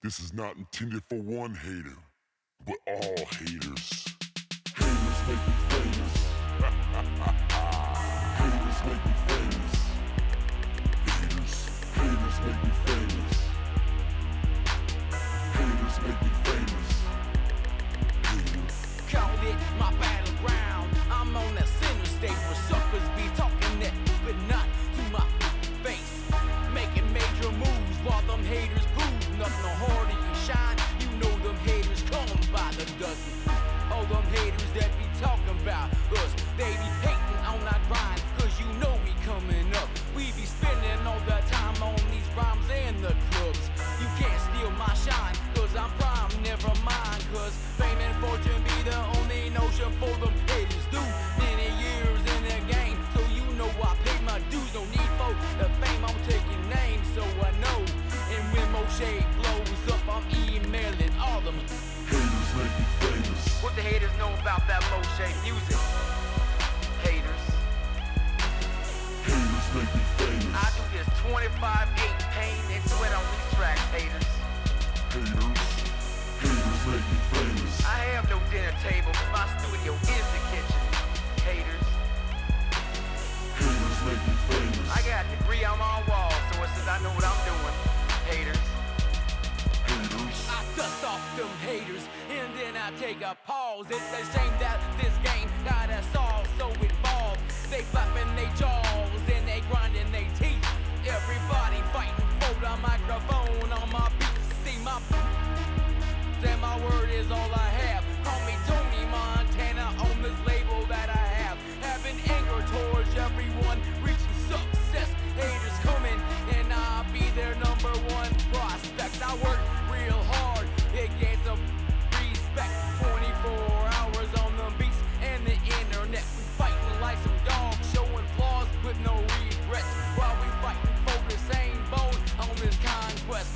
This is not intended for one hater, but all haters. Haters make me famous. Haters make me famous. Haters make me famous. Haters make me famous. Haters. Call it my battleground. I'm on that center stage where suckers be talking that, but not to my face. Making major moves while them haters prove nothing no harder you shine. You know them haters come by the dozen. All them haters that be talking about us, they be hating on our grind, cause you know we coming up. We be spending all the time on these rhymes and the clubs. You can't steal my shine, cause I'm prime, never mind, cause fame and fortune be the only notion for them haters do. Many years in the game, so you know I paid my dues. No need for the fame, I'm taking names, so I know. And when Moshe blows up, I'm emailing all them. Haters make me famous. What the haters know about that Moshe music? Haters. Haters make me famous. I do this 25/8 pain and sweat on these tracks, haters. Haters. Haters make me famous. I have no dinner table, my studio is the kitchen. Haters. Haters make me famous. I got a degree on my wall, so it says I know what I'm doing. Haters. Haters. I dust off them haters, and then I take a pause. It's a shame that this game got us all so involved. They flapping their jaws and they grinding their teeth. Everybody fighting for the microphone on my beats. See my and my word is all I have. Call me Tony Montana on this label that I have. Having anger towards everyone reaching success. Haters coming and I'll be their number one prospect. I work real hard, it gains some respect. 24 hours on the beats and the internet. We fighting like some dogs, showing flaws with no regrets. While we fighting for the same bone on this conquest.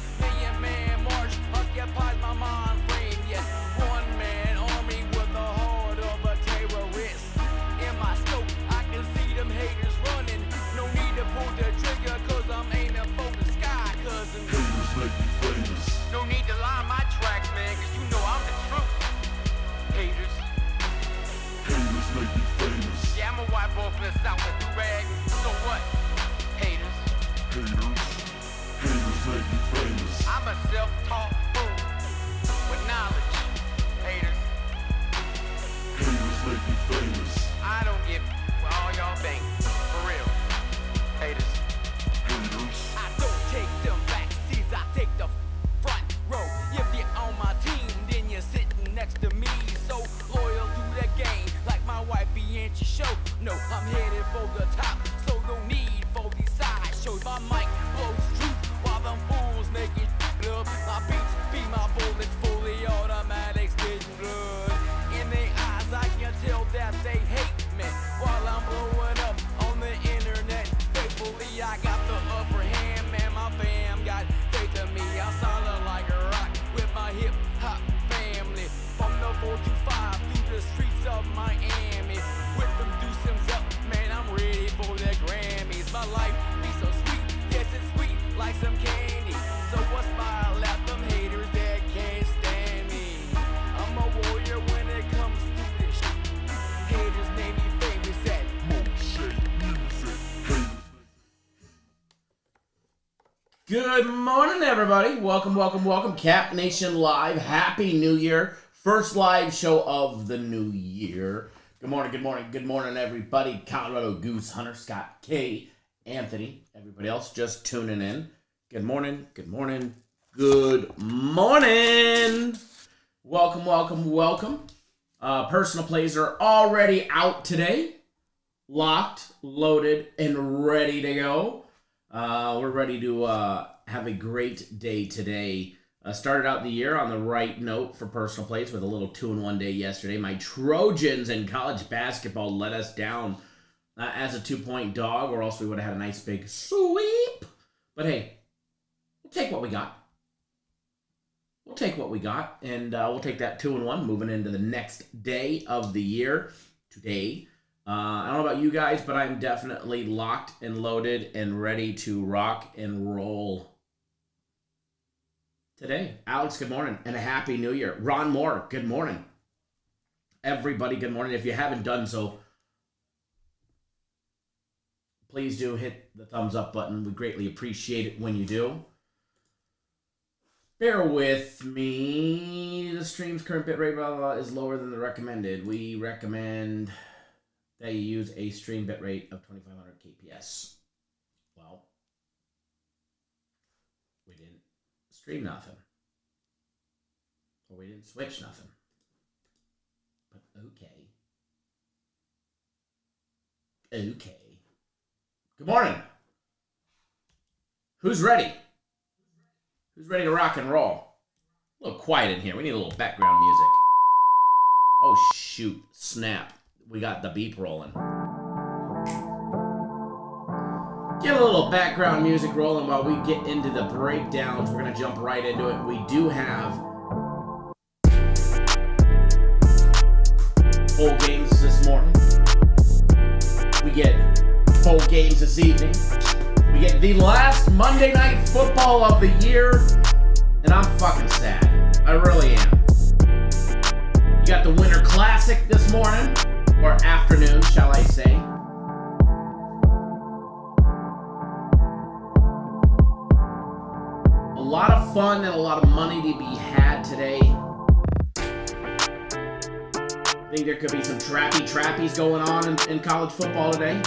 Man march occupies my mind frame. Yes, one man army with the heart of a terrorist. In my scope, I can see them haters running. No need to pull the trigger, cause I'm aiming for the sky, cousin. Haters make me famous. No need to lie my tracks, man, cause you know I'm the truth. Haters. Haters make me famous. Yeah, I'm a white boy from the south with do-rag. So what? Haters. Haters. Haters make me famous. I'm a self-taught fool with knowledge. Haters. Haters make me famous. I don't give what all y'all think. For real. Haters. Haters. I don't take them back seats, I take the front row. If you're on my team, then you're sitting next to me. So loyal to the game, like my wifey and she show. No, I'm headed for the top, so no need for these side shows. My mic blows truth while them fools make it up. My beats be my bullets, fully automatic, spitting blood. In their eyes, I can tell that they hate me while I'm blowing up on the internet. Faithfully, I got the upper hand, man. My fam got faith in me. I'm solid like a rock with my hip hop family. From the 425 through the streets of Miami. With them deuces up, man, I'm ready for the Grammys. My life be so sweet, yes, it's sweet like some candy. So I smile at them haters that can't stand me. I'm a warrior when it comes to this shit. Haters name me famous at Moshe music. Good morning, everybody. Welcome. Cap Nation Live. Happy New Year. First live show of the new year. Good morning, everybody. Colorado Goose Hunter, Scott K, Anthony, everybody else just tuning in. Good morning. Welcome. Personal plays are already out today. Locked, loaded, and ready to go. We're ready to have a great day today. Started out the year on the right note for personal plays with a little 2-in-1 day yesterday. My Trojans in college basketball let us down as a 2-point dog, or else we would have had a nice big sweep. But hey, we'll take what we got. And we'll take that 2-in-1 moving into the next day of the year today. I don't know about you guys, but I'm definitely locked and loaded and ready to rock and roll today. Alex, good morning, and a happy new year. Ron Moore, good morning. Everybody, good morning. If you haven't done so, please do hit the thumbs up button. We greatly appreciate it when you do. Bear with me. The stream's current bitrate blah, blah, blah, is lower than the recommended. We recommend that you use a stream bitrate of 2500 kps. Well, we didn't stream nothing. Or we didn't switch nothing. But okay. Okay. Good morning. Who's ready? Who's ready to rock and roll? A little quiet in here. We need a little background music. Oh, shoot. Snap. We got the beep rolling. Get a little background music rolling while we get into the breakdowns. We're going to jump right into it. We do have bowl games this morning. We get bowl games this evening. We get the last Monday Night Football of the year, and I'm fucking sad. I really am. You got the Winter Classic this morning, or afternoon, shall I say. A lot of fun and a lot of money to be had today. I think there could be some trappies going on in college football today.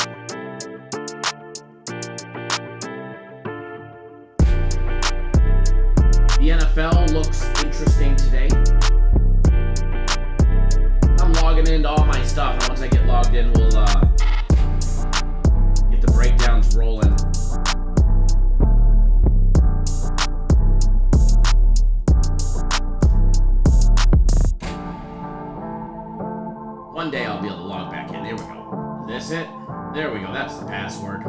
The NFL looks interesting today. I'm logging into all my stuff, and once I get logged in, we'll get the breakdowns rolling. One day I'll be able to log back in. There we go. Is this it? There we go. That's the password.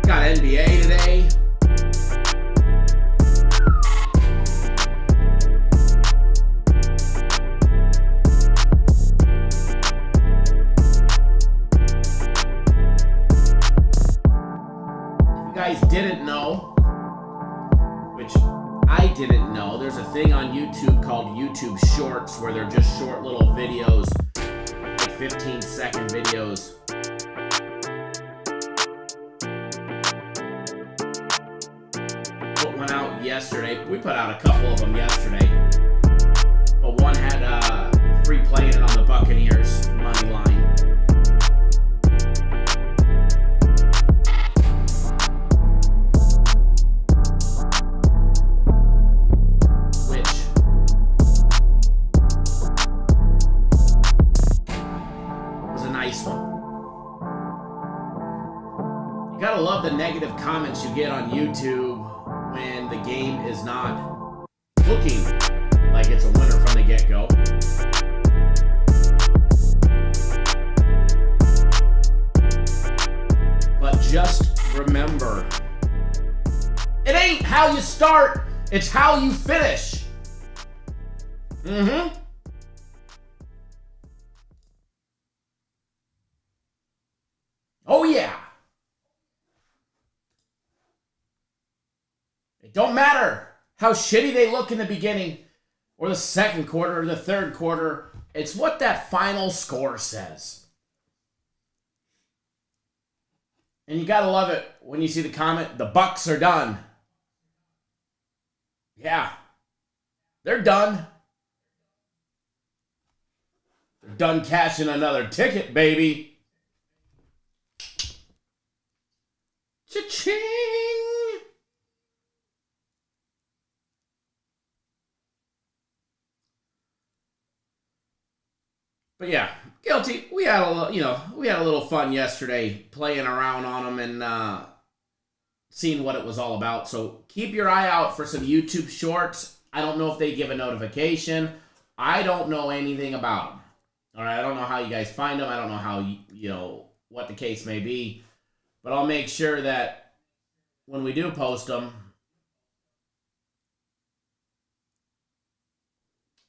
Got NBA today. If you guys didn't know, which I didn't know, there's a thing on YouTube called YouTube Shorts where they're just short little videos, like 15-second videos. Put one out yesterday. We put out a couple of them yesterday. But one had free playing it on the Buccaneers money line. Gotta love the negative comments you get on YouTube when the game is not looking like it's a winner from the get-go. But just remember, it ain't how you start, it's how you finish. Oh yeah. It don't matter how shitty they look in the beginning or the second quarter or the third quarter. It's what that final score says. And you gotta love it when you see the comment, the Bucks are done. Yeah. They're done. They're done cashing another ticket, baby. Cha-ching! But yeah, guilty. We had a little fun yesterday playing around on them and seeing what it was all about. So keep your eye out for some YouTube shorts. I don't know if they give a notification. I don't know anything about them. All right, I don't know how you guys find them. I don't know how what the case may be. But I'll make sure that when we do post them,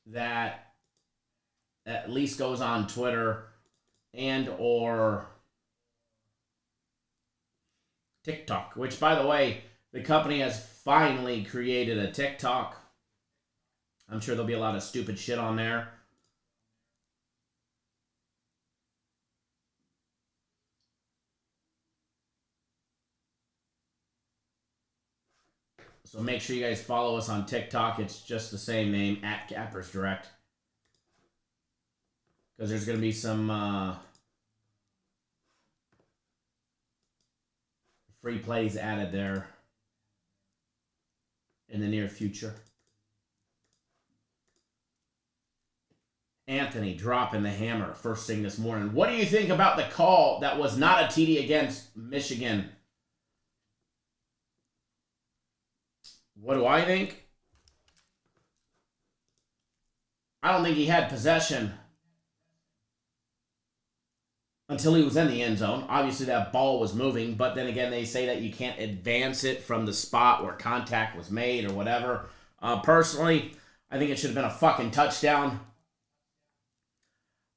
that at least goes on Twitter and or TikTok, which, by the way, the company has finally created a TikTok. I'm sure there'll be a lot of stupid shit on there. So make sure you guys follow us on TikTok. It's just the same name, @CappersDirect. Because there's going to be some free plays added there in the near future. Anthony dropping the hammer first thing this morning. What do you think about the call that was not a TD against Michigan? What do I think? I don't think he had possession until he was in the end zone. Obviously, that ball was moving, but then again, they say that you can't advance it from the spot where contact was made or whatever. Personally, I think it should have been a fucking touchdown.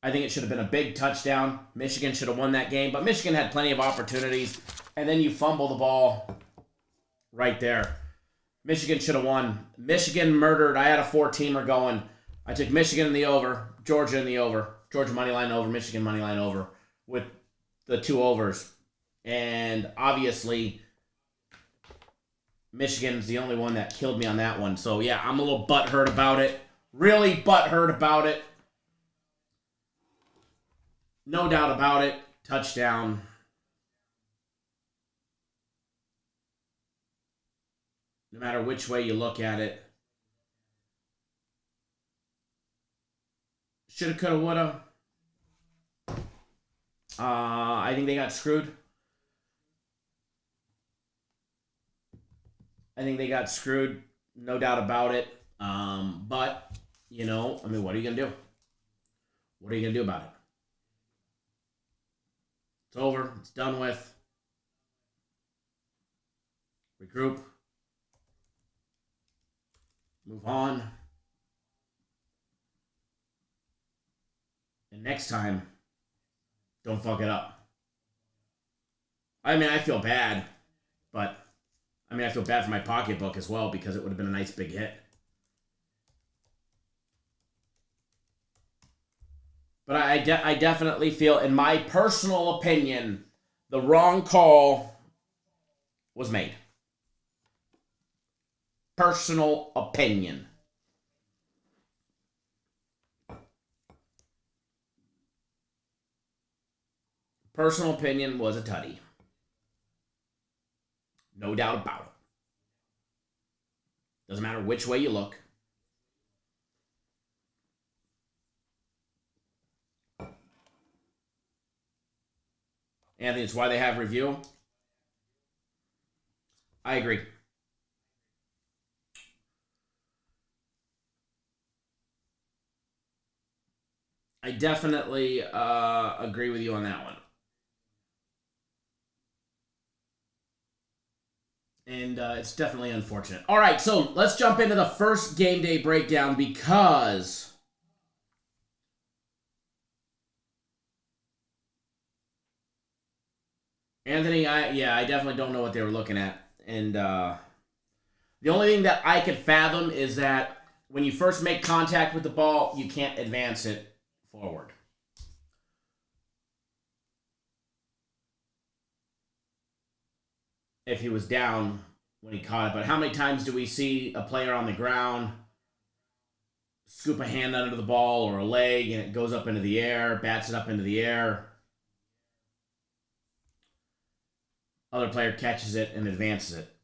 I think it should have been a big touchdown. Michigan should have won that game, but Michigan had plenty of opportunities, and then you fumble the ball right there. Michigan should have won. Michigan murdered. I had a 4-teamer going. I took Michigan in the over, Georgia in the over, Georgia money line over, Michigan money line over with the 2 overs. And obviously, Michigan's the only one that killed me on that one. So, yeah, I'm a little butthurt about it. Really butthurt about it. No doubt about it. Touchdown. No matter which way you look at it. Shoulda, coulda, woulda. I think they got screwed. No doubt about it. But, you know, I mean, what are you going to do? What are you going to do about it? It's over. It's done with. Regroup. Move on. And next time, don't fuck it up. I mean, I feel bad, but I feel bad for my pocketbook as well because it would have been a nice big hit. But I definitely feel, in my personal opinion, the wrong call was made. Personal opinion. Personal opinion was a tutty. No doubt about it. Doesn't matter which way you look. Anthony, it's why they have review. I agree. I definitely agree with you on that one. And it's definitely unfortunate. All right, so let's jump into the first game day breakdown because Anthony, I definitely don't know what they were looking at. And the only thing that I could fathom is that when you first make contact with the ball, you can't advance it forward. If he was down when he caught it. But how many times do we see a player on the ground scoop a hand under the ball or a leg and it goes up into the air, bats it up into the air? Other player catches it and advances it.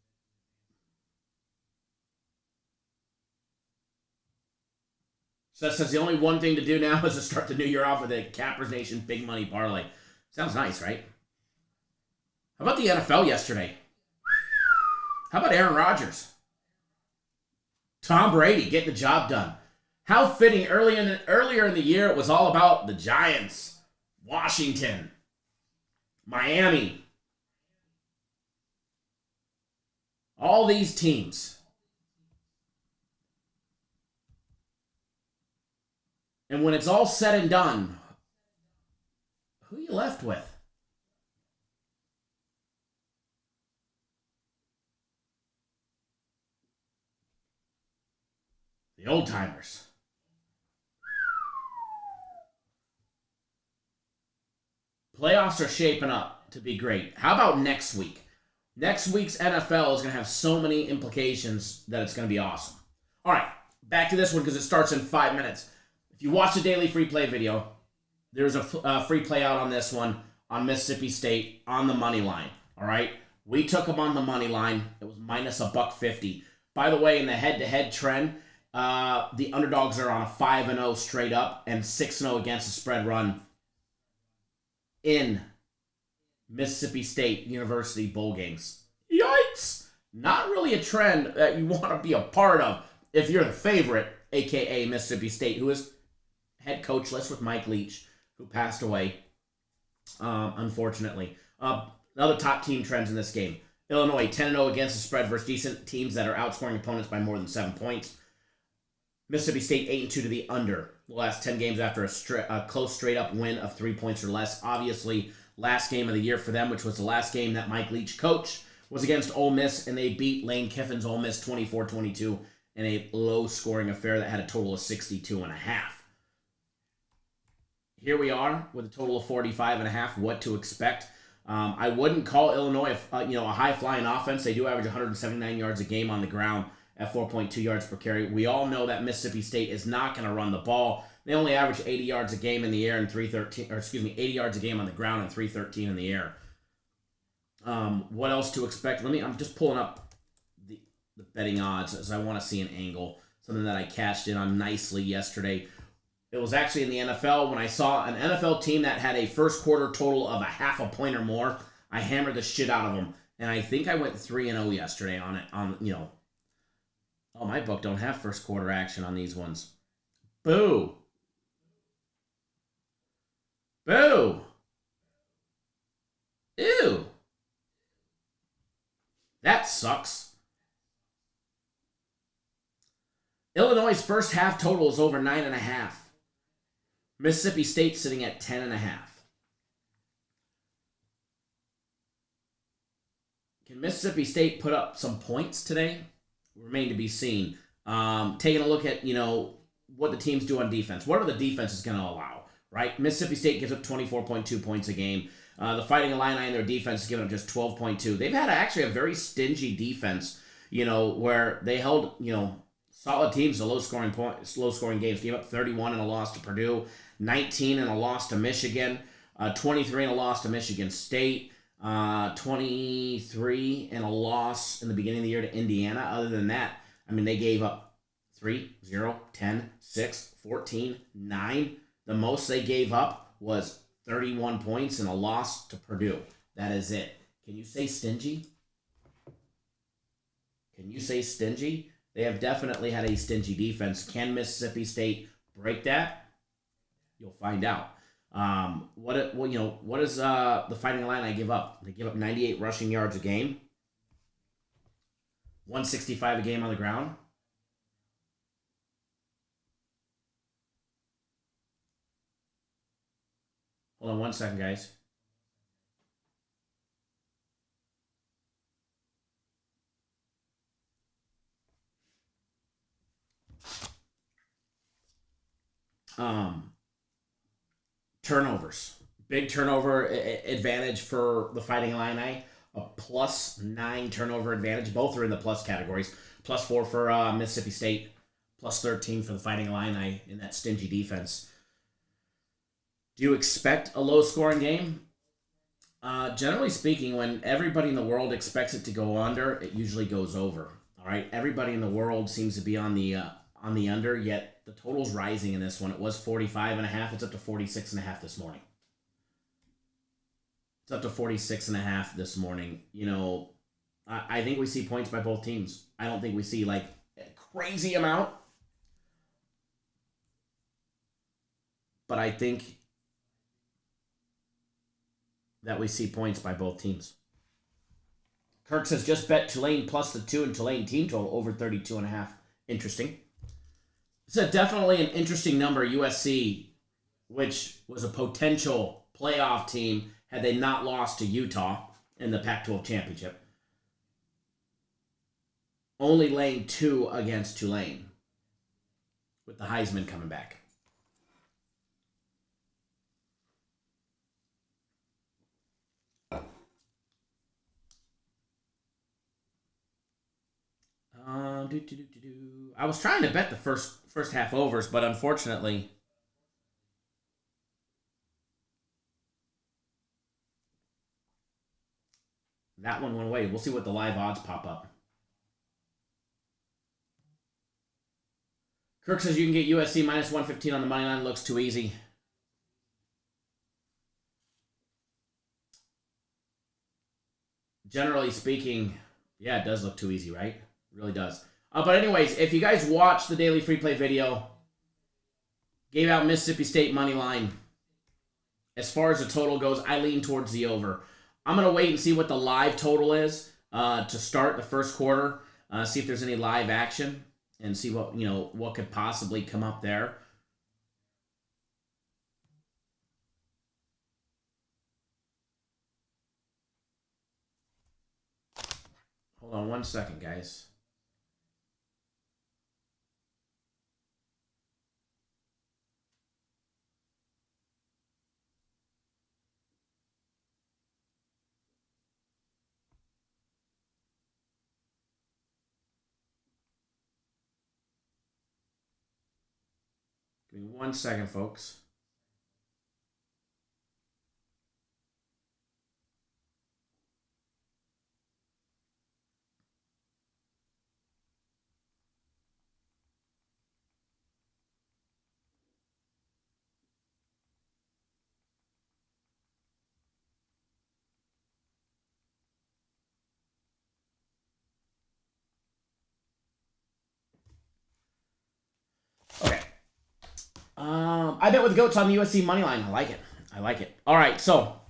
So that says the only one thing to do now is to start the new year off with a Cappers Nation Big Money Parlay. Sounds nice, right? How about the NFL yesterday? How about Aaron Rodgers? Tom Brady getting the job done. How fitting. Earlier in the year, it was all about the Giants, Washington, Miami. All these teams. And when it's all said and done, Who you left with? The old timers. Playoffs are shaping up to be great. How about next week? Next week's NFL is going to have so many implications that it's going to be awesome. All right, back to this one because it starts in 5 minutes. If you watch the daily free play video, there's a free play out on this one on Mississippi State on the money line. All right, we took them on the money line. It was minus $1.50. By the way, in the head-to-head trend, the underdogs are on a 5-0 straight up and 6-0 against the spread run in Mississippi State University bowl games. Yikes! Not really a trend that you want to be a part of if you're the favorite, a.k.a. Mississippi State, who is head coachless with Mike Leach, who passed away, unfortunately. Another top team trends in this game. Illinois, 10-0 against the spread versus decent teams that are outscoring opponents by more than 7 points. Mississippi State 8-2 to the under the last 10 games after a close straight-up win of 3 points or less. Obviously, last game of the year for them, which was the last game that Mike Leach coached, was against Ole Miss, and they beat Lane Kiffin's Ole Miss 24-22 in a low-scoring affair that had a total of 62.5. Here we are with a total of 45.5. What to expect? I wouldn't call Illinois a high-flying offense. They do average 179 yards a game on the ground at 4.2 yards per carry. We all know that Mississippi State is not going to run the ball. They only average 80 yards a game in the air and 80 yards a game on the ground and 313 in the air. What else to expect? I'm just pulling up the betting odds as I want to see an angle, something that I cashed in on nicely yesterday. It was actually in the NFL when I saw an NFL team that had a first quarter total of a half a point or more. I hammered the shit out of them, and I think I went 3-0 yesterday on it. Oh, my book don't have first quarter action on these ones. Boo. Boo. Ew. That sucks. Illinois' first half total is over 9.5. Mississippi State sitting at 10.5. Can Mississippi State put up some points today? Remain to be seen. Taking a look at, what the teams do on defense. What are the defenses going to allow, right? Mississippi State gives up 24.2 points a game. The Fighting Illini in their defense is giving up just 12.2. They've had actually a very stingy defense, where they held, solid teams to low-scoring games. Gave up 31 in a loss to Purdue, 19 in a loss to Michigan, 23 in a loss to Michigan State, 23 in a loss in the beginning of the year to Indiana. Other than that, they gave up 3, 0, 10, 6, 14, 9. The most they gave up was 31 points in a loss to Purdue. That is it. Can you say stingy? Can you say stingy? They have definitely had a stingy defense. Can Mississippi State break that? You'll find out. What does the Fighting Illini give up? They give up 98 rushing yards a game, 165 a game on the ground. Hold on one second, guys. Turnovers. Big turnover advantage for the Fighting Illini. A +9 turnover advantage. Both are in the plus categories. +4 for Mississippi State. +13 for the Fighting Illini in that stingy defense. Do you expect a low-scoring game? Generally speaking, when everybody in the world expects it to go under, it usually goes over. All right, everybody in the world seems to be on the under, yet the total's rising in this one. It was 45.5. It's up to 46.5 this morning. It's up to 46.5 this morning. I think we see points by both teams. I don't think we see a crazy amount, but I think that we see points by both teams. Kirk says just bet Tulane plus the 2 and Tulane team total over 32.5. Interesting. It's definitely an interesting number, USC, which was a potential playoff team had they not lost to Utah in the Pac-12 championship. Only laying 2 against Tulane, with the Heisman coming back. I was trying to bet the first half overs, but unfortunately, that one went away. We'll see what the live odds pop up. Kirk says you can get USC minus 115 on the money line. Looks too easy. Generally speaking, yeah, it does look too easy, right? It really does. But anyways, if you guys watch the daily free play video, gave out Mississippi State money line. As far as the total goes, I lean towards the over. I'm going to wait and see what the live total is to start the first quarter. See if there's any live action and see what could possibly come up there. Hold on one second, guys. Give me 1 second, folks. Okay. I bet with the goats on the USC money line. I like it. All right, so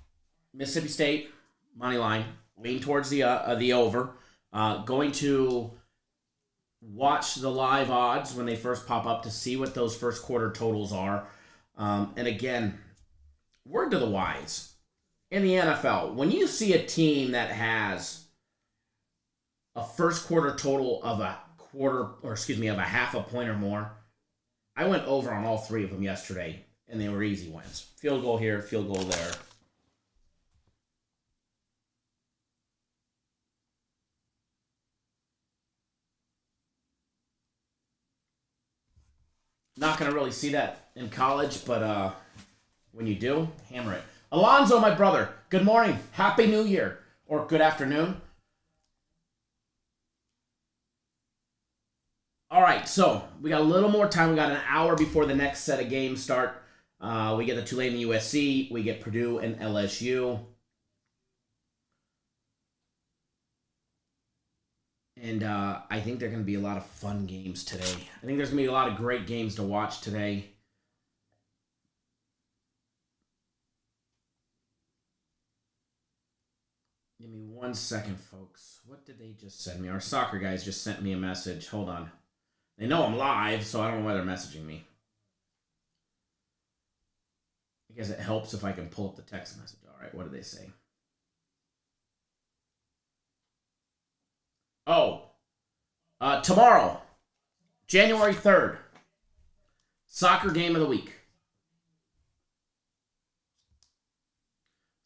Mississippi State money line. Lean towards the over. Going to watch the live odds when they first pop up to see what those first quarter totals are. And again, word to the wise. In the NFL, when you see a team that has a first quarter total of a half a point or more, I went over on all 3 of them yesterday, and they were easy wins. Field goal here, field goal there. Not going to really see that in college, but when you do, hammer it. Alonzo, my brother, good morning. Happy New Year. Or good afternoon. All right, so we got a little more time. We got an hour before the next set of games start. We get the Tulane and USC. We get Purdue and LSU. And I think there are going to be a lot of fun games today. I think there's going to be a lot of great games to watch today. Give me 1 second, folks. What did they just send me? Our soccer guys just sent me a message. Hold on. They know I'm live, so I don't know why they're messaging me. I guess it helps if I can pull up the text message. All right, what did they say? Oh, tomorrow, January 3rd, soccer game of the week.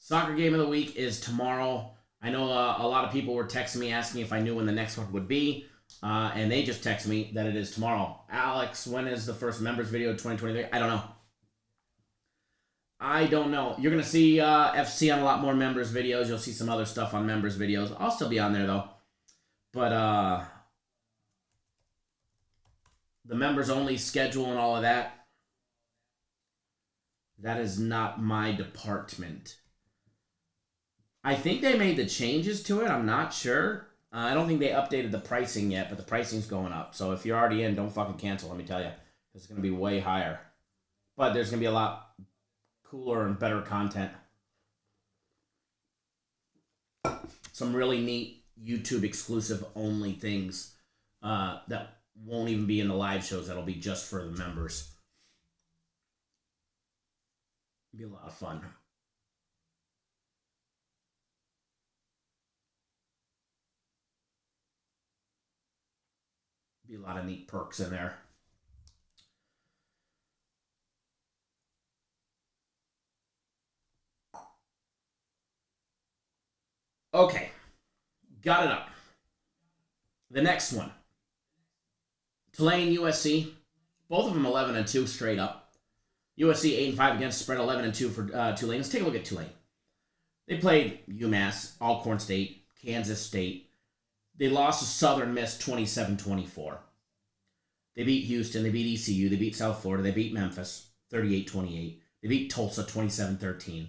Soccer game of the week is tomorrow. I know a lot of people were texting me asking if I knew when the next one would be. And they just texted me that it is tomorrow. Alex, when is the first members video 2023? I don't know. You're going to see FC on a lot more members videos. You'll see some other stuff on members videos. I'll still be on there, though. But the members only schedule and all of that, that is not my department. I think they made the changes to it. I'm not sure. I don't think they updated the pricing yet, but the pricing's going up. So if you're already in, don't fucking cancel, let me tell you. It's going to be way higher. But there's going to be a lot cooler and better content. Some really neat YouTube exclusive only things that won't even be in the live shows. That'll be just for the members. It'll be a lot of fun. Be a lot of neat perks in there. Okay. Got it up. The next one. Tulane, USC. Both of them 11-2 straight up. USC 8-5 against spread, 11-2 for Tulane. Let's take a look at Tulane. They played UMass, Alcorn State, Kansas State. They lost to Southern Miss 27-24. They beat Houston. They beat ECU. They beat South Florida. They beat Memphis 38-28. They beat Tulsa 27-13.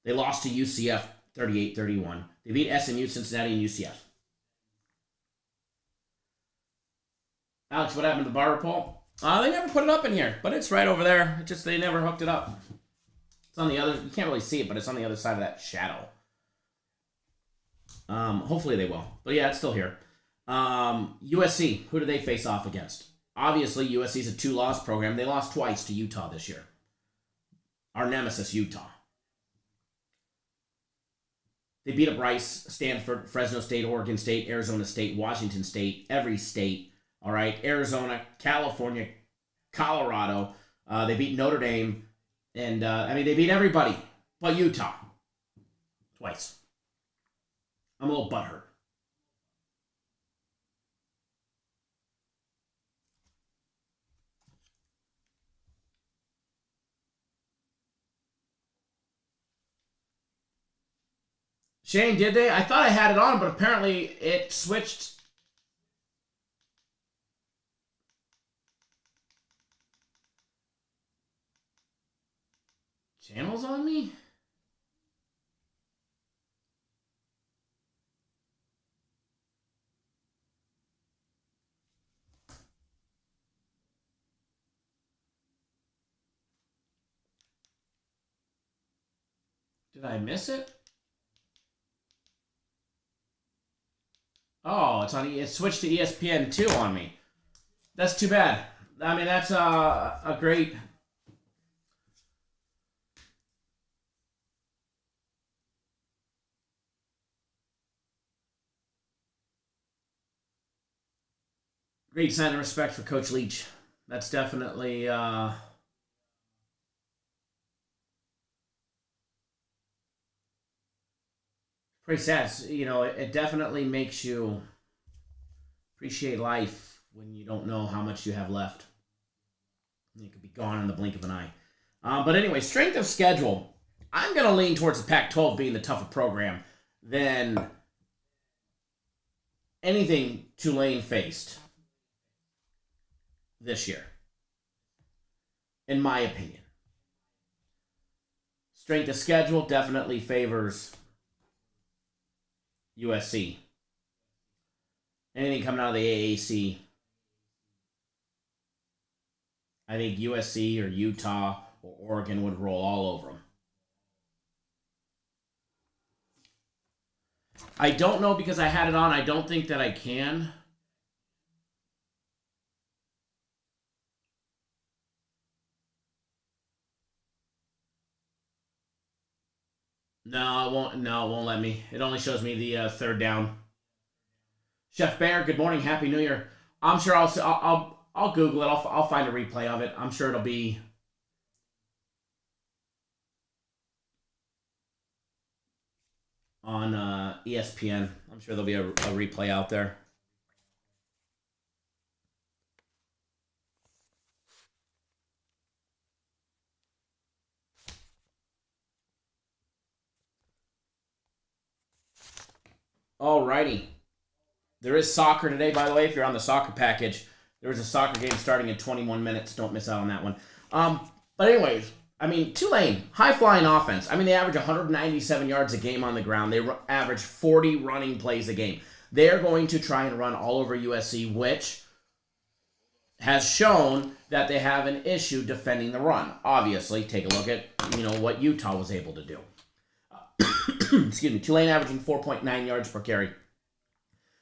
They lost to UCF 38-31. They beat SMU, Cincinnati, and UCF. Alex, what happened to the bar report? They never put it up in here, but it's right over there. It's just they never hooked it up. It's on the other. You can't really see it, but it's on the other side of that shadow. Hopefully they will. But yeah, it's still here. USC, who do they face off against? Obviously, USC is a 2-loss program. They lost twice to Utah this year. Our nemesis, Utah. They beat up Rice, Stanford, Fresno State, Oregon State, Arizona State, Washington State, every state. All right, Arizona, California, Colorado. They beat Notre Dame. And, they beat everybody but Utah. Twice. I'm a little butthurt. Shane, did they? I thought I had it on, but apparently it switched. Channels on me? Did I miss it? Oh, it switched to ESPN2 on me. That's too bad. I mean, that's a great sign of respect for Coach Leach. That's definitely pretty sad. You know, it definitely makes you appreciate life when you don't know how much you have left. It could be gone in the blink of an eye. But anyway, strength of schedule. I'm going to lean towards the Pac-12 being the tougher program than anything Tulane faced this year, in my opinion. Strength of schedule definitely favors USC. Anything coming out of the AAC, I think USC or Utah or Oregon would roll all over them. I don't know because I had it on. I don't think that I can. No, it won't. No, it won't let me. It only shows me the third down. Chef Bear, good morning, Happy New Year. I'm sure I'll Google it. I'll find a replay of it. I'm sure it'll be on ESPN. I'm sure there'll be a replay out there. Alrighty. There is soccer today, by the way, if you're on the soccer package. There is a soccer game starting in 21 minutes. Don't miss out on that one. But anyways, I mean, Tulane, high-flying offense. I mean, they average 197 yards a game on the ground. They average 40 running plays a game. They're going to try and run all over USC, which has shown that they have an issue defending the run. Obviously, take a look at, what Utah was able to do. Excuse me. Tulane averaging 4.9 yards per carry.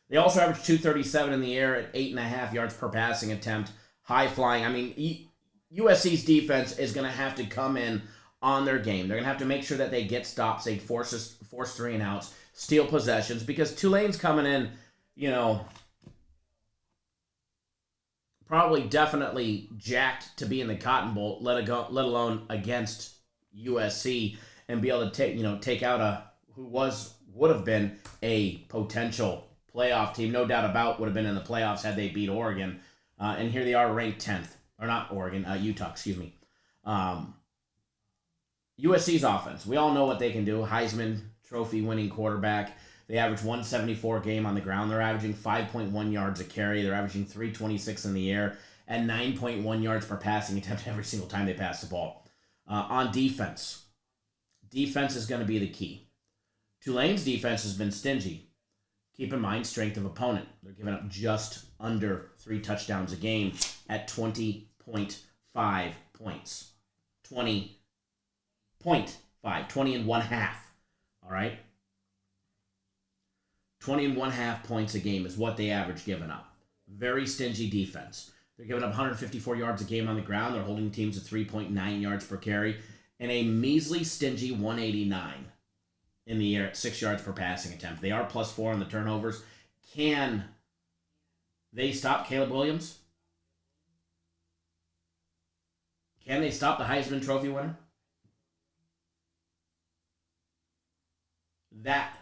They also average 237 in the air at 8.5 yards per passing attempt. High flying. I mean, USC's defense is going to have to come in on their game. They're going to have to make sure that they get stops, they force 3 and outs, steal possessions, because Tulane's coming in, probably definitely jacked to be in the Cotton Bowl, let alone against USC and be able to take out would have been a potential playoff team, no doubt about would have been in the playoffs had they beat Oregon. And here they are ranked 10th, or not Oregon, Utah, excuse me. USC's offense, we all know what they can do. Heisman Trophy winning quarterback. They average 174 game on the ground. They're averaging 5.1 yards a carry. They're averaging 326 in the air and 9.1 yards per passing attempt every single time they pass the ball. On defense is going to be the key. Tulane's defense has been stingy. Keep in mind, strength of opponent. They're giving up just under 3 touchdowns a game at 20.5 points. 20 and 1/2. All right? 20 and 1/2 points a game is what they average giving up. Very stingy defense. They're giving up 154 yards a game on the ground. They're holding teams to 3.9 yards per carry and a measly, stingy 189 in the air at 6 yards per passing attempt. They are +4 on the turnovers. Can they stop Caleb Williams? Can they stop the Heisman Trophy winner? That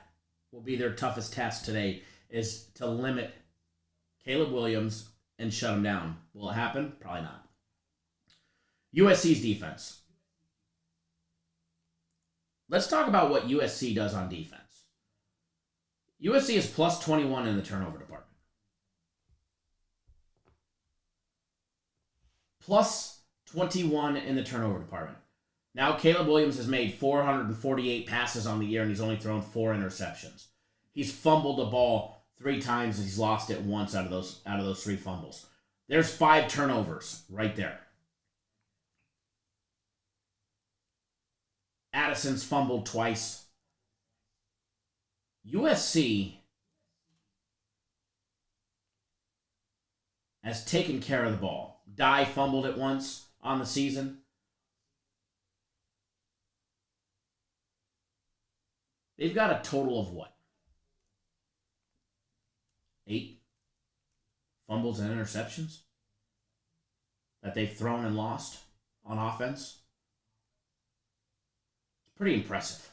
will be their toughest task today, is to limit Caleb Williams and shut him down. Will it happen? Probably not. USC's defense. Let's talk about what USC does on defense. USC is +21 in the turnover department. +21 in the turnover department. Now, Caleb Williams has made 448 passes on the year, and he's only thrown 4 interceptions. He's fumbled the ball 3 times, and he's lost it once out of those 3 fumbles. There's 5 turnovers right there. Addison's fumbled twice. USC has taken care of the ball. Dye fumbled it once on the season. They've got a total of what? 8 fumbles and interceptions that they've thrown and lost on offense. It's pretty impressive.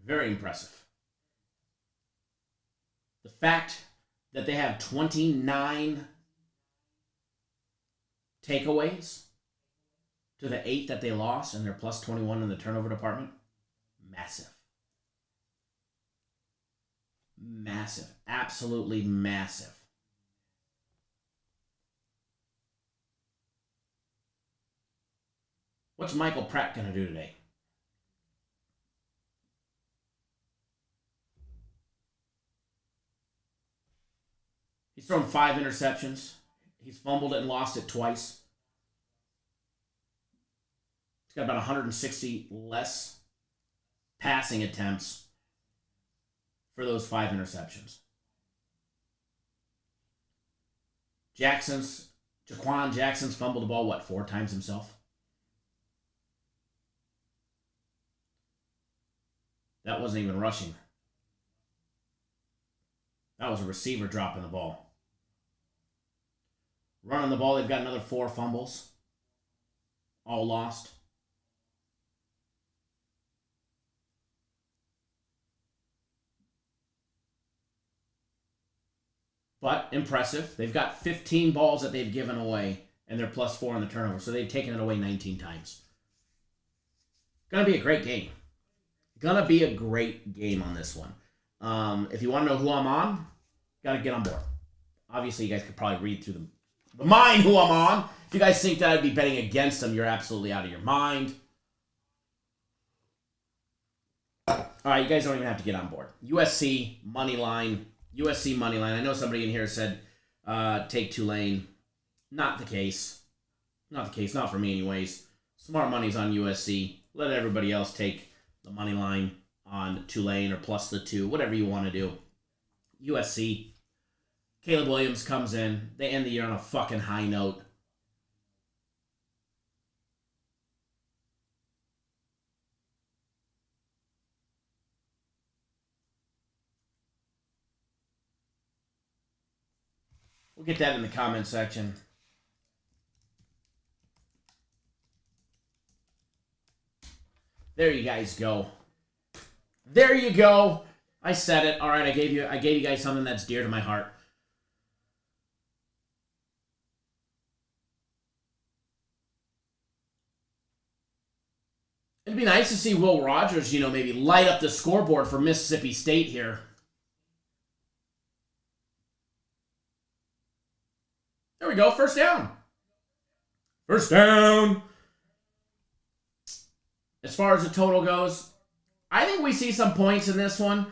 Very impressive. The fact that they have 29 takeaways to the 8 that they lost, and they're +21 in the turnover department, massive. Massive. Absolutely massive. What's Michael Pratt going to do today? He's thrown 5 interceptions. He's fumbled it and lost it twice. He's got about 160 less passing attempts for those 5 interceptions. Jaquan Jackson's fumbled the ball, 4 times himself? That wasn't even rushing. That was a receiver dropping the ball. Running the ball, they've got another 4 fumbles. All lost. But impressive. They've got 15 balls that they've given away, and they're +4 in the turnover. So they've taken it away 19 times. Gonna be a great game. Gonna be a great game on this one. If you want to know who I'm on, got to get on board. Obviously, you guys could probably read through the mind who I'm on. If you guys think that I'd be betting against them, you're absolutely out of your mind. All right, you guys don't even have to get on board. USC money line. USC money line. I know somebody in here said take Tulane. Not the case. Not the case. Not for me, anyways. Smart money's on USC. Let everybody else take the money line on Tulane or +2, whatever you want to do. USC. Caleb Williams comes in. They end the year on a fucking high note. We'll get that in the comment section. There you guys go. There you go. I said it. All right, I gave you guys something that's dear to my heart. It'd be nice to see Will Rogers, maybe light up the scoreboard for Mississippi State here. There we go. First down. First down. As far as the total goes, I think we see some points in this one,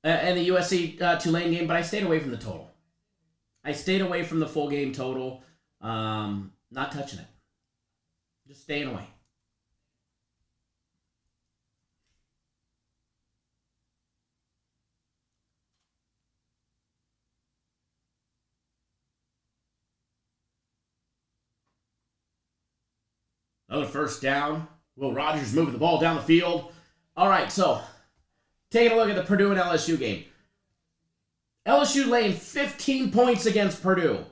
in the USC Tulane game, but I stayed away from the total. I stayed away from the full game total. Not touching it. Just staying away. Another first down. Will Rogers moving the ball down the field. All right, so taking a look at the Purdue and LSU game. LSU laying 15 points against Purdue.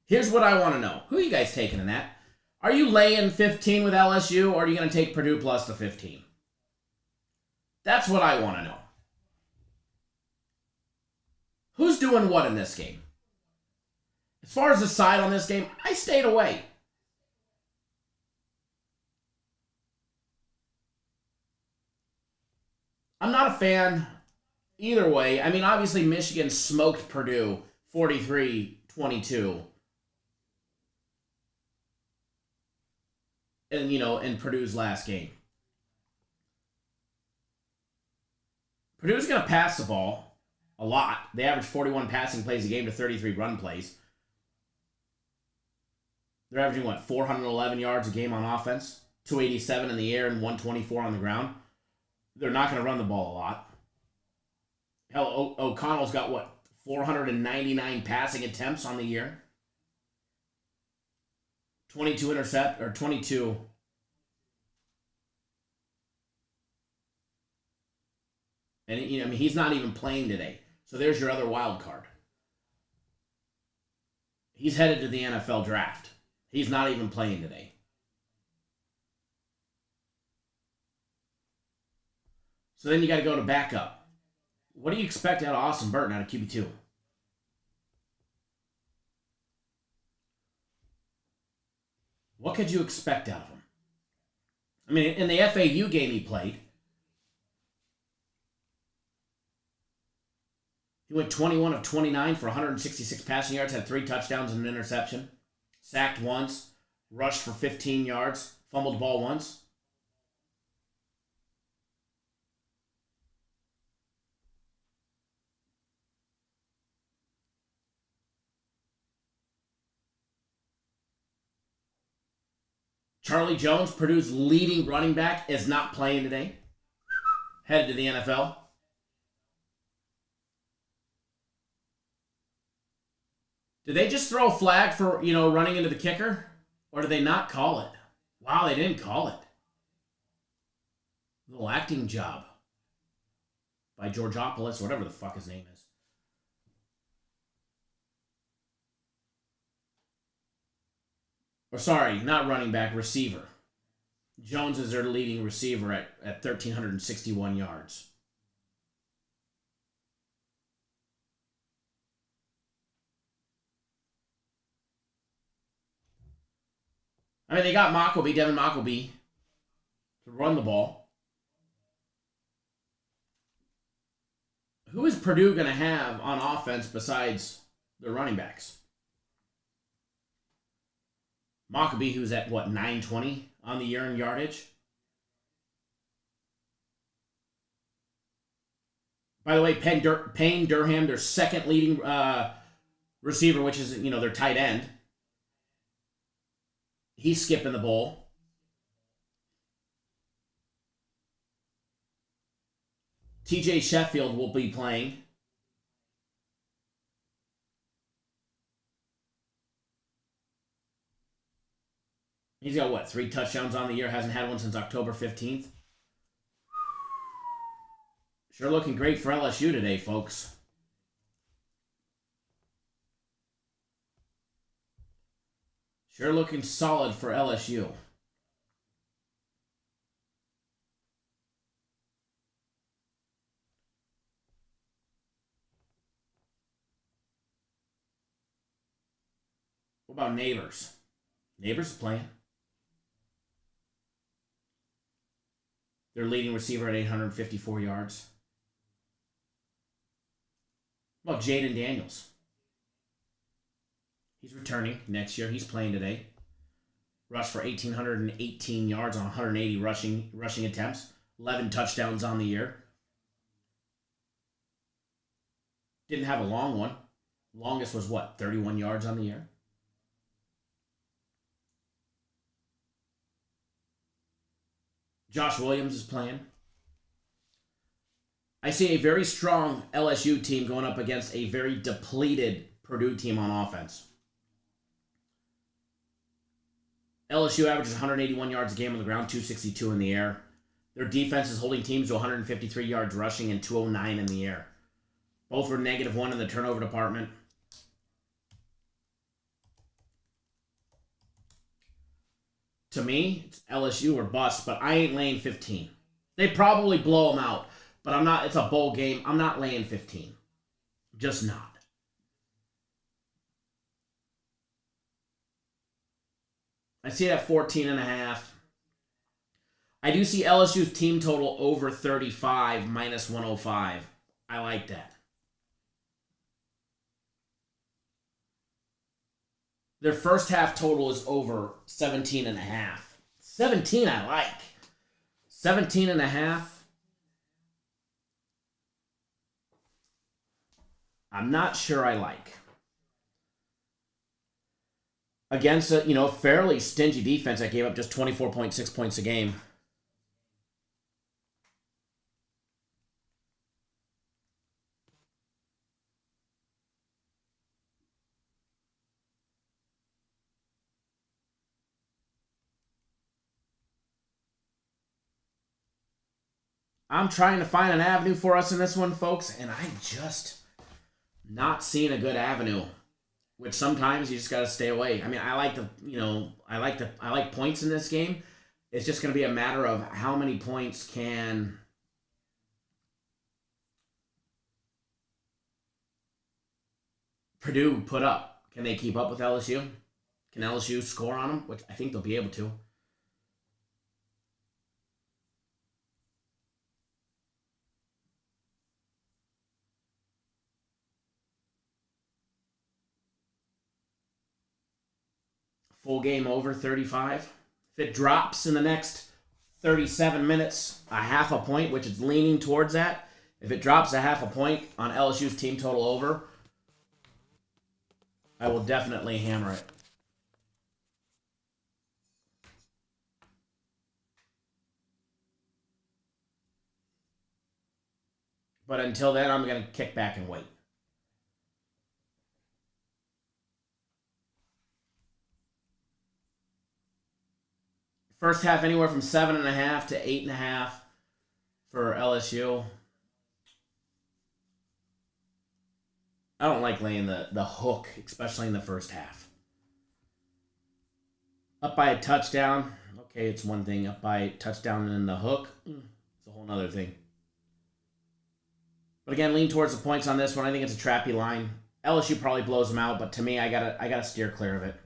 Here's what I want to know. Who are you guys taking in that? Are you laying 15 with LSU, or are you going to take Purdue plus the 15? That's what I want to know. Who's doing what in this game? As far as the side on this game, I stayed away. I'm not a fan either way. I mean, obviously, Michigan smoked Purdue 43-22. And, in Purdue's last game. Purdue's going to pass the ball a lot. They average 41 passing plays a game to 33 run plays. They're averaging, 411 yards a game on offense, 287 in the air, and 124 on the ground. They're not going to run the ball a lot. Hell, O'Connell's got, 499 passing attempts on the year? 22. And, he's not even playing today. So there's your other wild card. He's headed to the NFL draft. He's not even playing today. So then you got to go to backup. What do you expect out of Austin Burton out of QB2? What could you expect out of him? I mean, in the FAU game he played, he went 21 of 29 for 166 passing yards, had 3 touchdowns and an interception, sacked once, rushed for 15 yards, fumbled the ball once. Charlie Jones, Purdue's leading running back, is not playing today. Headed to the NFL. Did they just throw a flag for, running into the kicker? Or did they not call it? Wow, they didn't call it. A little acting job by Georgopoulos, whatever the fuck his name is. Or sorry, not running back, receiver. Jones is their leading receiver at 1,361 yards. I mean, they got Devin Mockleby, to run the ball. Who is Purdue going to have on offense besides their running backs? Mockleby, who's at, 920 on the year in yardage? By the way, Payne Durham, their second leading receiver, which is, their tight end. He's skipping the bowl. TJ Sheffield will be playing. He's got, 3 touchdowns on the year. Hasn't had one since October 15th. Sure looking great for LSU today, folks. Sure looking solid for LSU. What about Neighbors? Neighbors is playing. Their leading receiver at 854 yards. What about Jaden Daniels? He's returning next year. He's playing today. Rushed for 1,818 yards on 180 rushing attempts. 11 touchdowns on the year. Didn't have a long one. Longest was what? 31 yards on the year? Josh Williams is playing. I see a very strong LSU team going up against a very depleted Purdue team on offense. LSU averages 181 yards a game on the ground, 262 in the air. Their defense is holding teams to 153 yards rushing and 209 in the air. Both were -1 in the turnover department. To me, it's LSU or bust, but I ain't laying 15. They probably blow them out, but I'm not. It's a bowl game. I'm not laying 15. Just not. I see it at 14.5. I do see LSU's team total over 35 -105. I like that. Their first half total is over 17.5. 17 I like. 17.5. I'm not sure I like. Against a fairly stingy defense that gave up just 24.6 points a game. I'm trying to find an avenue for us in this one, folks, and I'm just not seeing a good avenue. Which sometimes you just got to stay away. I mean, I like points in this game. It's just going to be a matter of how many points can Purdue put up. Can they keep up with LSU? Can LSU score on them? Which I think they'll be able to. Full game over 35. If it drops in the next 37 minutes, a half a point, which it's leaning towards that. If it drops a half a point on LSU's team total over, I will definitely hammer it. But until then, I'm going to kick back and wait. First half anywhere from 7.5 to 8.5 for LSU. I don't like laying the hook, especially in the first half. Up by a touchdown. Okay, it's one thing. Up by a touchdown and the hook. It's a whole other thing. But again, lean towards the points on this one. I think it's a trappy line. LSU probably blows them out, but to me, I gotta steer clear of it.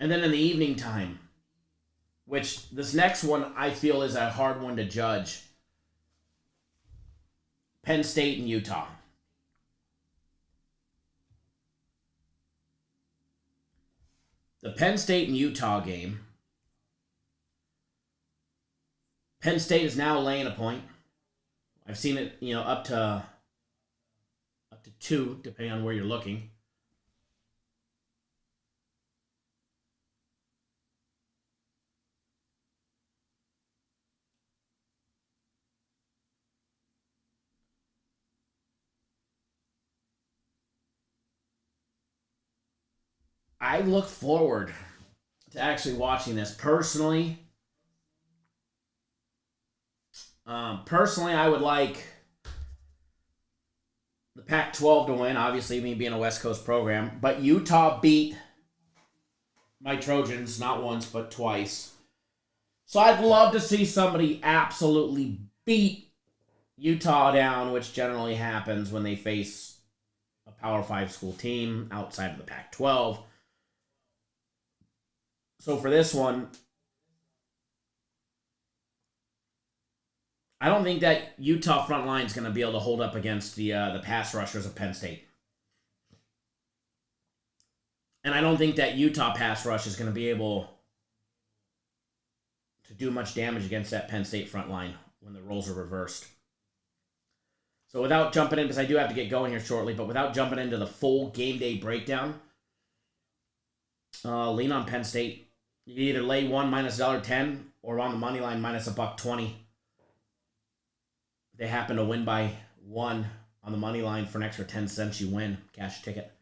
And then in the evening time, which this next one I feel is a hard one to judge. Penn State and Utah. The Penn State and Utah game. Penn State is now laying a point. I've seen it, up to 2, depending on where you're looking. I look forward to actually watching this personally. I would like the Pac-12 to win, obviously me being a West Coast program, but Utah beat my Trojans not once but twice. So I'd love to see somebody absolutely beat Utah down, which generally happens when they face a Power 5 school team outside of the Pac-12. So for this one, I don't think that Utah front line is going to be able to hold up against the pass rushers of Penn State. And I don't think that Utah pass rush is going to be able to do much damage against that Penn State front line when the roles are reversed. So without jumping in, because I do have to get going here shortly, but without jumping into the full game day breakdown, lean on Penn State. You can either lay one minus $1.10 or on the money line minus $1.20. If they happen to win by one on the money line for an extra 10 cents, you win. Cash ticket.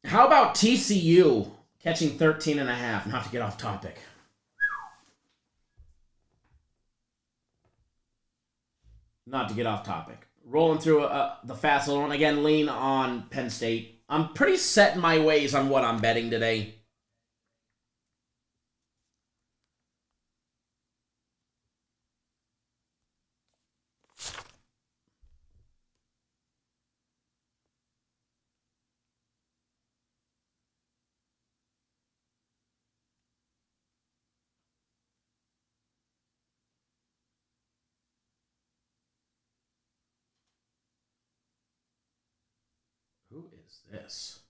How about TCU catching 13.5? Not to get off topic. Not to get off topic. Rolling through the fast little one. Again, lean on Penn State. I'm pretty set in my ways on what I'm betting today. Who is this?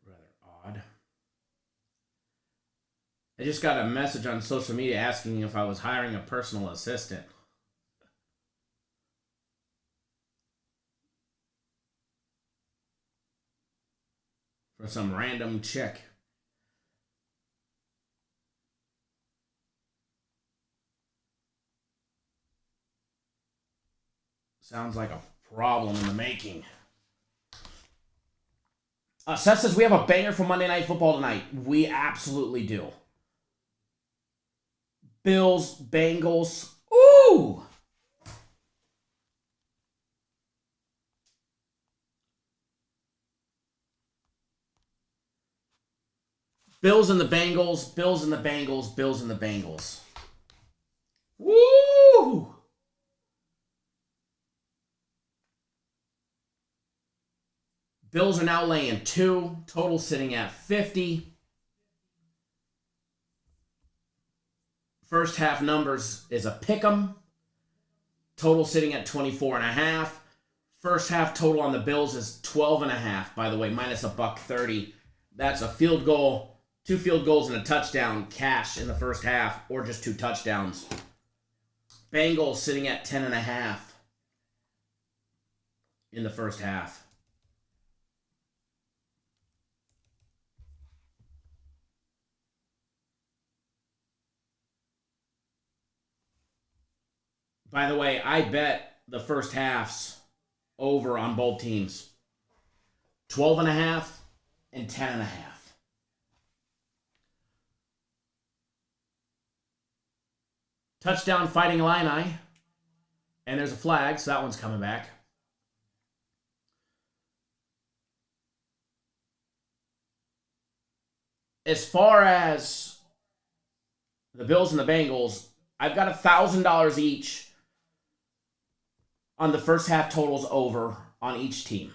Rather odd. I just got a message on social media asking if I was hiring a personal assistant. For some random chick. Sounds like a problem in the making. Seth says we have a banger for Monday Night Football tonight. We absolutely do. Bills, Bengals. Ooh! Bills and the Bengals, Bills and the Bengals, Bills and the Bengals. Woo! Bills are now laying 2. Total sitting at 50. First half numbers is a pick'em. Total sitting at 24.5. First half total on the Bills is 12.5. By the way, minus $1.30. That's a field goal, 2 field goals and a touchdown cash in the first half, or just 2 touchdowns. Bengals sitting at 10.5 in the first half. By the way, I bet the first halves over on both teams. 12.5 and 10.5. Touchdown Fighting Illini. And there's a flag, so that one's coming back. As far as the Bills and the Bengals, I've got $1,000 each on the first half totals over on each team.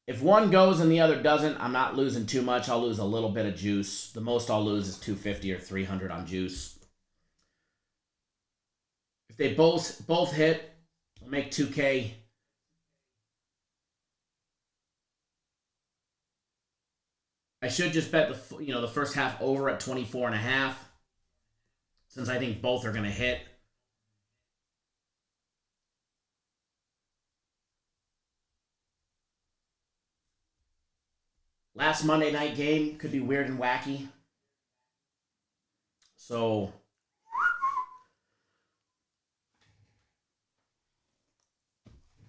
If one goes and the other doesn't, I'm not losing too much. I'll lose a little bit of juice. The most I'll lose is $250 or $300 on juice. If they both hit, I'll make $2K. I should just bet the first half over at 24.5, since I think both are going to hit. Last Monday night game could be weird and wacky. So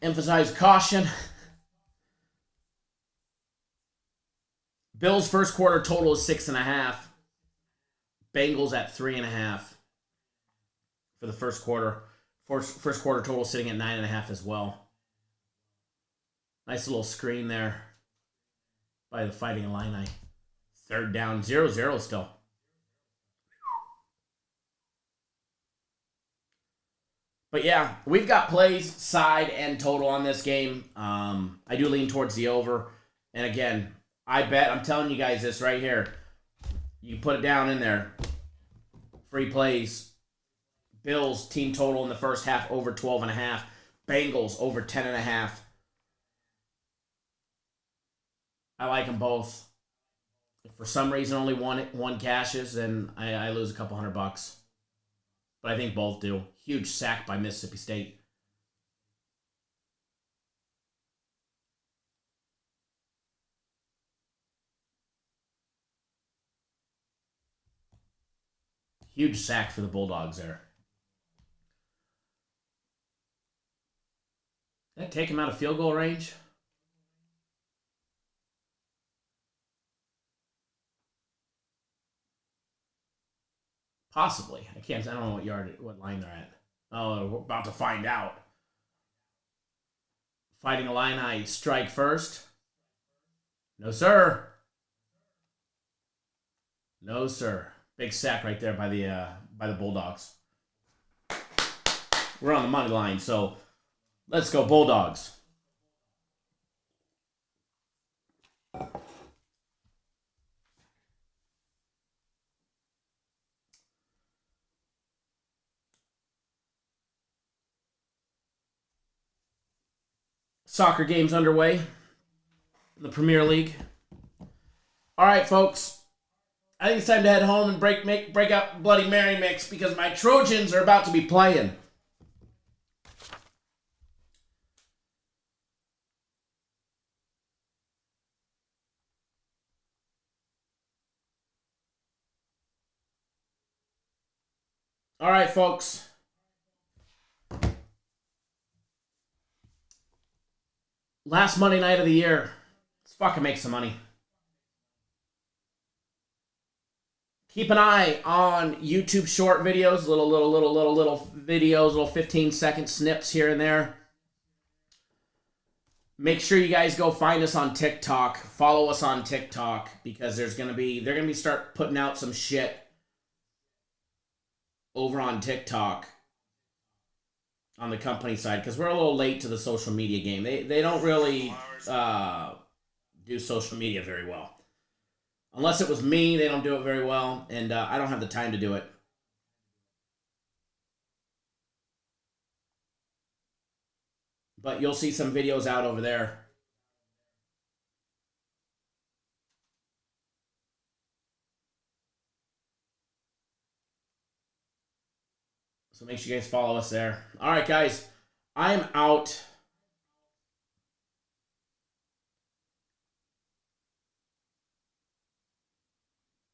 emphasize caution. Bills' first quarter total is 6.5. Bengals at 3.5 for the first quarter. First quarter total sitting at 9.5 as well. Nice little screen there by the Fighting Illini. Third down, 0-0 still. But yeah, we've got plays, side, and total on this game. I do lean towards the over. And again, I bet, I'm telling you guys this right here. You put it down in there. Free plays. Bills team total in the first half over 12.5. Bengals over 10.5. I like them both. If for some reason only one cashes, then I lose a couple $100. But I think both do. Huge sack by Mississippi State. Huge sack for the Bulldogs there. Did that take him out of field goal range? Possibly. I don't know what line they're at. Oh, we're about to find out. Fighting Illini strike first. No, sir. No, sir. Big sack right there by the Bulldogs. We're on the money line, so let's go Bulldogs. Soccer games underway in the Premier League. All right, folks. I think it's time to head home and break out Bloody Mary mix because my Trojans are about to be playing. All right, folks. Last Monday night of the year. Let's fucking make some money. Keep an eye on YouTube short videos, little videos, little 15-second snips here and there. Make sure you guys go find us on TikTok. Follow us on TikTok because they're gonna be start putting out some shit over on TikTok on the company side because we're a little late to the social media game. They don't really do social media very well. Unless it was me, they don't do it very well, and I don't have the time to do it. But you'll see some videos out over there. So make sure you guys follow us there. All right, guys. I am out.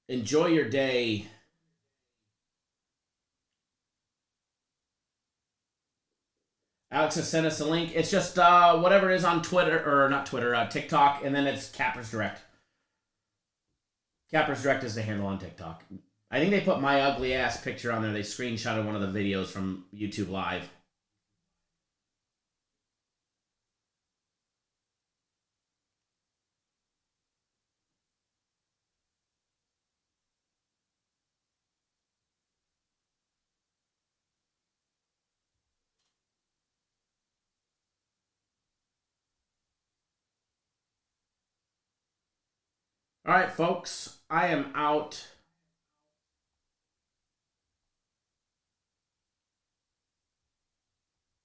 Enjoy your day. Alex has sent us a link. It's just whatever it is on Twitter, or not Twitter, TikTok, and then it's Cappers Direct. Cappers Direct is the handle on TikTok. I think they put my ugly ass picture on there. They screenshotted one of the videos from YouTube Live. All right, folks, I am out.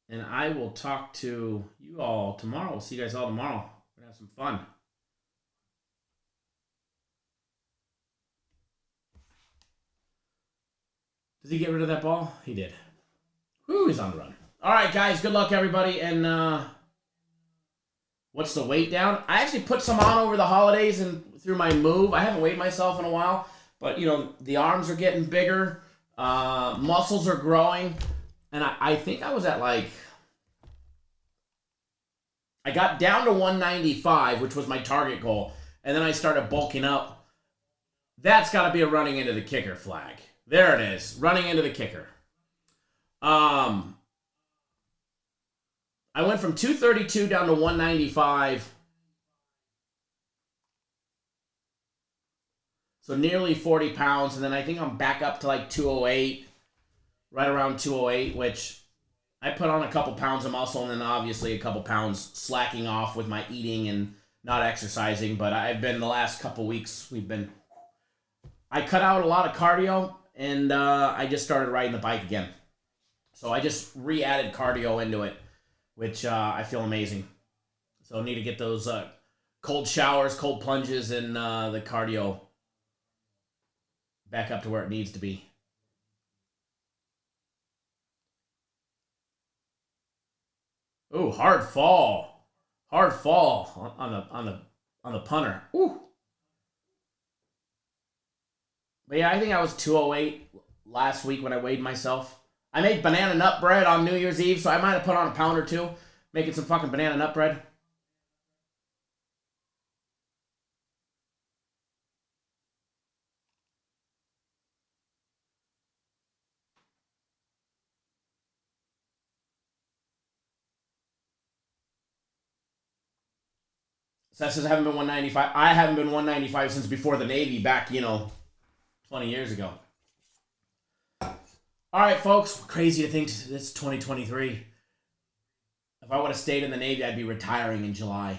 And I will talk to you all tomorrow. We'll see you guys all tomorrow. We're going to have some fun. Does he get rid of that ball? He did. Whew, he's on the run. All right, guys, good luck, everybody. And what's the weight down? I actually put some on over the holidays and through my move. I haven't weighed myself in a while, But, the arms are getting bigger. Muscles are growing. And I think I was at I got down to 195, which was my target goal. And then I started bulking up. That's got to be a running into the kicker flag. There it is. Running into the kicker. I went from 232 down to 195. So nearly 40 pounds. And then I think I'm back up to 208. Right around 208, which I put on a couple pounds of muscle and then obviously a couple pounds slacking off with my eating and not exercising. But I've been the last couple weeks, I cut out a lot of cardio and I just started riding the bike again. So I just re-added cardio into it, which I feel amazing. So I need to get those cold showers, cold plunges, and the cardio back up to where it needs to be. Ooh, hard fall on the punter. Ooh. But yeah, I think I was 208 last week when I weighed myself. I made banana nut bread on New Year's Eve, so I might have put on a pound or two, making some fucking banana nut bread. Seth says I haven't been 195. I haven't been 195 since before the Navy back, 20 years ago. All right, folks. Crazy to think it's 2023. If I would have stayed in the Navy, I'd be retiring in July.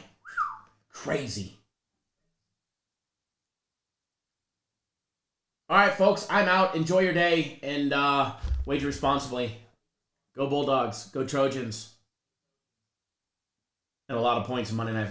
Crazy. All right, folks. I'm out. Enjoy your day and wager responsibly. Go Bulldogs. Go Trojans. And a lot of points in Monday Night